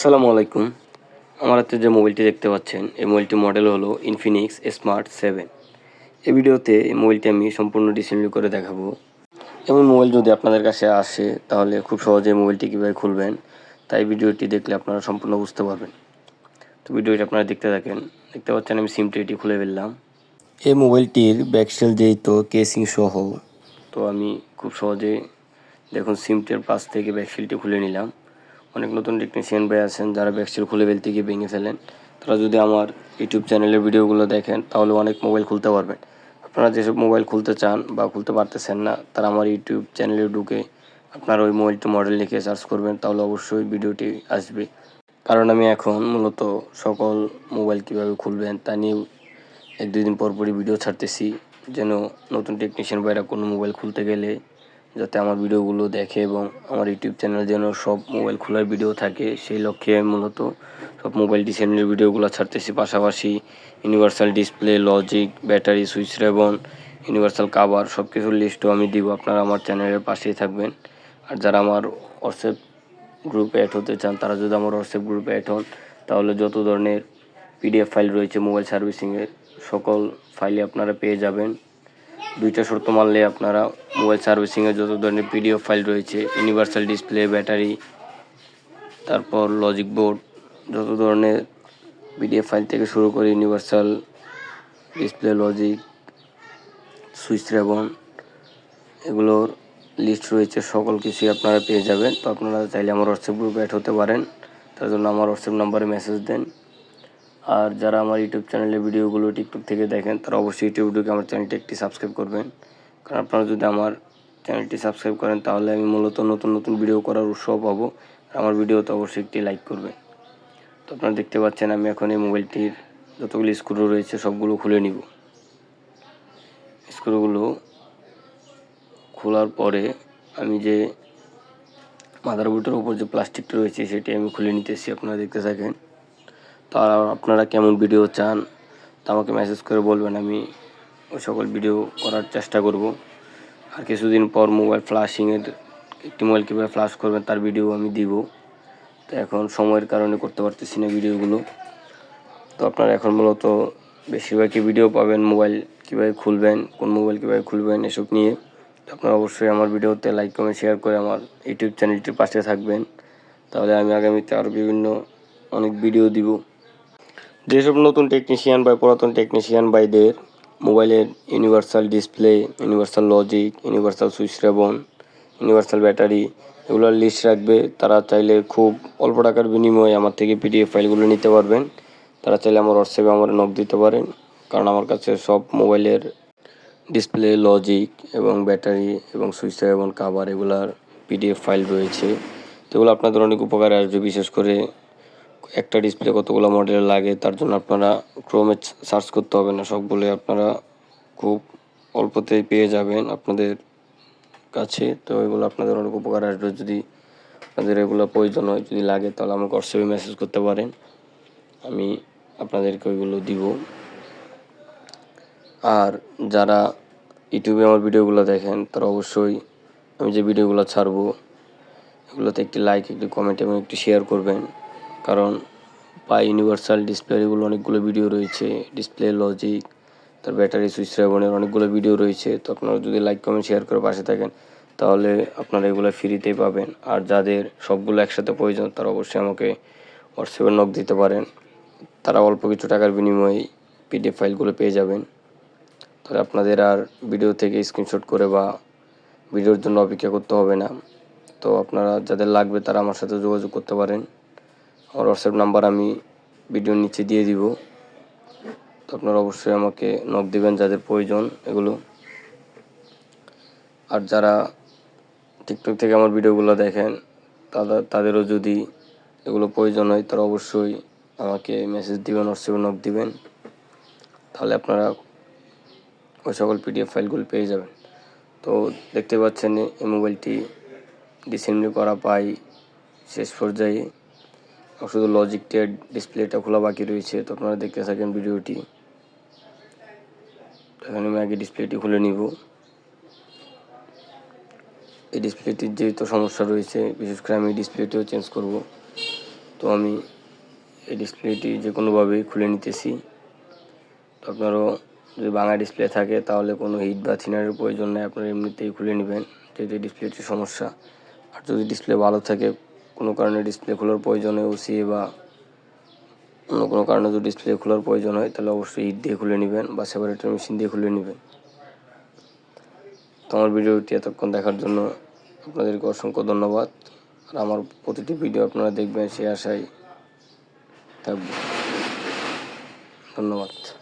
আসসালামু আলাইকুম। আমার হাতে যে মোবাইলটি দেখতে পাচ্ছেন, এই মোবাইলটির মডেল হলো ইনফিনিক্স স্মার্ট 7। এই ভিডিওতে এই মোবাইলটি আমি সম্পূর্ণ ডিসেম্বলি করে দেখাবো। এমন মোবাইল যদি আপনাদের কাছে আসে তাহলে খুব সহজে মোবাইলটি কীভাবে খুলবেন, তাই ভিডিওটি দেখলে আপনারা সম্পূর্ণ বুঝতে পারবেন। তো ভিডিওটি আপনারা দেখতে থাকেন। দেখতে পাচ্ছেন আমি সিমটি এটি খুলে ফেললাম। এই মোবাইলটির ব্যাকসেল যেহেতু কেসিং সহ, তো আমি খুব সহজে দেখুন সিমটির পাশ থেকে ব্যাকসেলটি খুলে নিলাম। অনেক নতুন টেকনিশিয়ান ভাই আছেন যারা ব্যাকসেল খুলে ফেলতে গিয়ে ভেঙে ফেলেন। তারা যদি আমার ইউটিউব চ্যানেলের ভিডিওগুলো দেখেন তাহলে অনেক মোবাইল খুলতে পারবেন। আপনারা যেসব মোবাইল খুলতে চান বা খুলতে পারতেছেন না, তারা আমার ইউটিউব চ্যানেলে ঢুকে আপনারা ওই মোবাইলটি মডেল লিখে সার্চ করবেন, তাহলে অবশ্যই ভিডিওটি আসবে। কারণ আমি এখন মূলত সকল মোবাইল কীভাবে খুলবেন তা নিয়ে 1-2 দিন পরপরই ভিডিও ছাড়তেছি, যেন নতুন টেকনিশিয়ান ভাইরা কোনো মোবাইল খুলতে গেলে যাতে আমার ভিডিওগুলো দেখে এবং আমার ইউটিউব চ্যানেল যেন সব মোবাইল খোলার ভিডিও থাকে, সেই লক্ষ্যে আমি মূলত সব মোবাইল ডিজাইনের ভিডিওগুলো ছাড়তেছি। পাশাপাশি universal display, logic, battery, switch ribbon, universal cover সব কিছুর লিস্টও আমি দিব। আপনারা আমার চ্যানেলের পাশেই থাকবেন। আর যারা আমার হোয়াটসঅ্যাপ গ্রুপে অ্যাড হতে চান, তারা যদি আমার হোয়াটসঅ্যাপ গ্রুপে অ্যাড হন তাহলে যত ধরনের পিডিএফ ফাইল রয়েছে মোবাইল সার্ভিসিংয়ের সকল ফাইলই আপনারা পেয়ে যাবেন। 2টা শর্ত মানলে আপনারা মোবাইল সার্ভিসিংয়ের যত ধরনের পিডিএফ ফাইল রয়েছে, ইউনিভার্সাল ডিসপ্লে, ব্যাটারি, তারপর লজিক বোর্ড, যত ধরনের পিডিএফ ফাইল থেকে শুরু করে ইউনিভার্সাল ডিসপ্লে, লজিক, সুইচ রেবন এগুলোর লিস্ট রয়েছে, সকল কিছুই আপনারা পেয়ে যাবেন। তো আপনারা চাইলে আমার হোয়াটসঅ্যাপ গ্রুপে অ্যাড হতে পারেন, তার জন্য আমার হোয়াটসঅ্যাপ নাম্বারে মেসেজ দেন। আর যারা আমার ইউটিউব চ্যানেলের ভিডিওগুলো টিকটক থেকে দেখেন, তারা অবশ্যই ইউটিউব ঢুকে আমার চ্যানেলটি একটি সাবস্ক্রাইব করবেন। কারণ আপনারা যদি আমার চ্যানেলটি সাবস্ক্রাইব করেন তাহলে আমি মূলত নতুন নতুন ভিডিও করার উৎসাহ পাবো। আর আমার ভিডিওতে অবশ্যই একটি লাইক করবেন। তো আপনারা দেখতে পাচ্ছেন আমি এখন এই মোবাইলটির যতগুলো স্ক্রু রয়েছে সবগুলো খুলে নিব। স্ক্রুগুলো খোলার পরে আমি যে মাদারবোর্ডের উপর যে প্লাস্টিকটা রয়েছে সেটি আমি খুলে নিতেছি, আপনারা দেখতে থাকেন। তো আপনারা কেমন ভিডিও চান তা আমাকে মেসেজ করে বলবেন, আমি ওই সকল ভিডিও করার চেষ্টা করব। আর কিছুদিন পর মোবাইল ফ্লাশিংয়ের একটি মোবাইল কীভাবে ফ্লাশ করবেন তার ভিডিও আমি দিব। তো এখন সময়ের কারণে করতে পারতেছি না ভিডিওগুলো। তো আপনারা এখন মূলত বেশিরভাগই ভিডিও পাবেন মোবাইল কীভাবে খুলবেন, কোন মোবাইল কীভাবে খুলবেন এসব নিয়ে। তো আপনারা অবশ্যই আমার ভিডিওতে লাইক, কমেন্ট, শেয়ার করে আমার ইউটিউব চ্যানেলটির পাশে থাকবেন, তাহলে আমি আগামীতে আরও বিভিন্ন অনেক ভিডিও দিব। যেসব নতুন টেকনিশিয়ান বা পুরাতন টেকনিশিয়ান ভাইদের মোবাইলের universal display, universal logic, universal switch ribbon, universal battery এগুলোর লিস্ট রাখবে, তারা চাইলে খুব অল্প টাকার বিনিময়ে আমার থেকে পিডিএফ ফাইলগুলো নিতে পারবেন। তারা চাইলে আমার হোয়াটসঅ্যাপে আমার নক দিতে পারেন, কারণ আমার কাছে সব মোবাইলের ডিসপ্লে, লজিক এবং ব্যাটারি এবং সুইচ এবং কাভার এগুলার পিডিএফ ফাইল রয়েছে। তো এগুলো আপনাদের অনেক উপকারে আসবে। বিশেষ করে একটা ডিসপ্লে কতগুলো মডেল লাগে তার জন্য আপনারা ক্রোমে সার্চ করতে হবে না, সবগুলোই আপনারা খুব অল্পতেই পেয়ে যাবেন আপনাদের কাছে। তো এগুলো আপনাদের অনেক উপকার আসবে। যদি আপনাদের এগুলো প্রয়োজন হয়, যদি লাগে তাহলে আমাকে হোয়াটসঅ্যাপে মেসেজ করতে পারেন, আমি আপনাদেরকে ওইগুলো দিব। আর যারা ইউটিউবে আমার ভিডিওগুলো দেখেন তারা অবশ্যই আমি যে ভিডিওগুলো ছাড়বো এগুলোতে একটি লাইক, একটি কমেন্ট এবং একটি শেয়ার করবেন। কারণ ইউনিভার্সাল ডিসপ্লে এগুলো অনেকগুলো ভিডিও রয়েছে, ডিসপ্লে, লজিক, তার ব্যাটারি, সুইচ রেবনের অনেকগুলো ভিডিও রয়েছে। তো আপনারা যদি লাইক, কমেন্ট, শেয়ার করে পাশে থাকেন তাহলে আপনারা এগুলো ফ্রিতেই পাবেন। আর যাদের সবগুলো একসাথে প্রয়োজন তারা অবশ্যই আমাকে হোয়াটসঅ্যাপে নক দিতে পারেন, তারা অল্প কিছু টাকার বিনিময়ে পিডিএফ ফাইলগুলো পেয়ে যাবেন। তাহলে আপনাদের আর ভিডিও থেকে স্ক্রিনশট করে বা ভিডিওর জন্য অপেক্ষা করতে হবে না। তো আপনারা যাদের লাগবে তারা আমার সাথে যোগাযোগ করতে পারেন। আমার হোয়াটসঅ্যাপ নাম্বার আমি ভিডিওর নিচে দিয়ে দিব। তো আপনারা অবশ্যই আমাকে নক দিবেন যাদের প্রয়োজন এগুলো। আর যারা টিকটক থেকে আমার ভিডিওগুলো দেখেন তাদেরও যদি এগুলো প্রয়োজন হয় তারা অবশ্যই আমাকে মেসেজ দিবেন, হোয়াটসঅ্যাপে নক দিবেন, তাহলে আপনারা ওই সকল পিডিএফ ফাইলগুলো পেয়ে যাবেন। তো দেখতে পাচ্ছেন এই মোবাইলটি ডিসেম্বলি করা পাই শেষ পর্যায়ে, শুধু লজিকটার ডিসপ্লেটা খোলা বাকি রয়েছে। তো আপনারা দেখতে থাকেন ভিডিওটি। এখানে আমি আগে ডিসপ্লেটি খুলে নিব। এই ডিসপ্লেটির যেহেতু সমস্যা রয়েছে, বিশেষ করে আমি ডিসপ্লেটিও চেঞ্জ করব। তো তো আমি এই ডিসপ্লেটি যে কোনোভাবেই খুলে নিতেছি। তো আপনারও যদি ভাঙা ডিসপ্লে থাকে তাহলে কোনো হিট বা থিনারের প্রয়োজন নেই, আপনারা এমনিতেই খুলে নেবেন যেহেতু ডিসপ্লেটির সমস্যা। আর যদি ডিসপ্লে ভালো থাকে, কোনো কারণে ডিসপ্লে খোলার প্রয়োজন হয়, ওসিএ বা অন্য কোনো কারণে যদি ডিসপ্লে খোলার প্রয়োজন হয় তাহলে অবশ্যই হিট দিয়ে খুলে নেবেন বা সেপারেটর মেশিন দিয়ে খুলে নেবেন। তো আমার ভিডিওটি এতক্ষণ দেখার জন্য আপনাদেরকে অসংখ্য ধন্যবাদ। আর আমার প্রতিটি ভিডিও আপনারা দেখবেন সে আশায় থাকব। ধন্যবাদ।